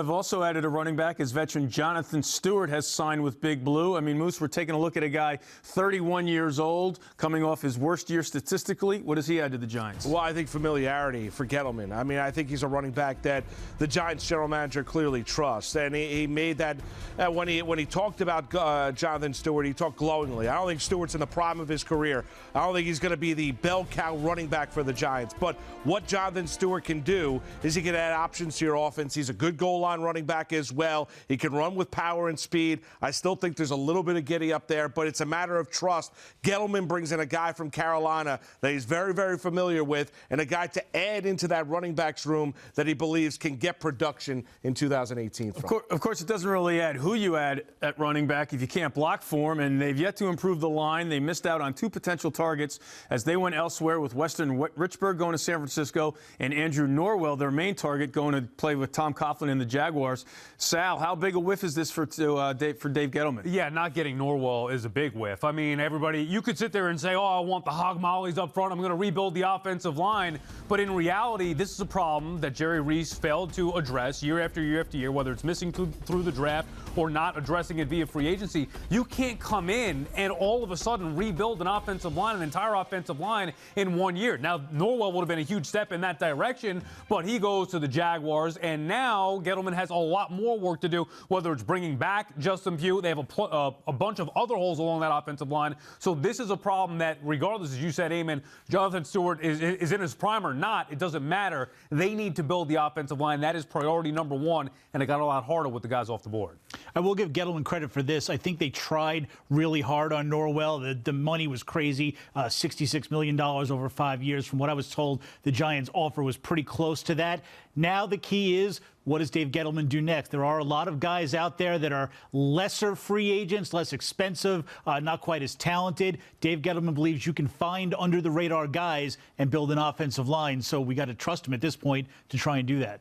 I've also added a running back as veteran Jonathan Stewart has signed with Big Blue. I mean, Moose, we're taking a look at a guy 31 years old, coming off his worst year statistically. What does he add to the Giants? Well, I think familiarity for Gettleman. I mean, I think he's a running back that the Giants general manager clearly trusts. And he made that when he talked about Jonathan Stewart, he talked glowingly. I don't think Stewart's in the prime of his career. I don't think he's going to be the bell cow running back for the Giants. But what Jonathan Stewart can do is he can add options to your offense. He's a good goal line running back as well. He can run with power and speed. I still think there's a little bit of giddy up there, but it's a matter of trust. Gettleman brings in a guy from Carolina that he's very, very familiar with, and a guy to add into that running backs room that he believes can get production in 2018. Of course, it doesn't really add who you add at running back if you can't block for him, and they've yet to improve the line. They missed out on two potential targets as they went elsewhere, with Western Richburg going to San Francisco and Andrew Norwell, their main target, going to play with Tom Coughlin and the Jaguars. Sal, how big a whiff is this for Dave Gettleman? Yeah, not getting Norwell is a big whiff. I mean, everybody, you could sit there and say, oh, I want the hog mollies up front. I'm going to rebuild the offensive line. But in reality, this is a problem that Jerry Reese failed to address year after year after year, whether it's missing through the draft or not addressing it via free agency. You can't come in and all of a sudden rebuild an offensive line, an entire offensive line in 1 year. Now, Norwell would have been a huge step in that direction, but he goes to the Jaguars, and now Gettleman has a lot more work to do, whether it's bringing back Justin Pugh. They have a bunch of other holes along that offensive line. So this is a problem that, regardless, as you said, Eamon, Jonathan Stewart is in his prime or not, it doesn't matter. They need to build the offensive line. That is priority number one, and it got a lot harder with the guys off the board. I will give Gettleman credit for this. I think they tried really hard on Norwell. The money was crazy, $66 million over 5 years. From what I was told, the Giants' offer was pretty close to that. Now the key is, what does Dave Gettleman do next? There are a lot of guys out there that are lesser free agents, less expensive, not quite as talented. Dave Gettleman believes you can find under-the-radar guys and build an offensive line, so we got to trust him at this point to try and do that.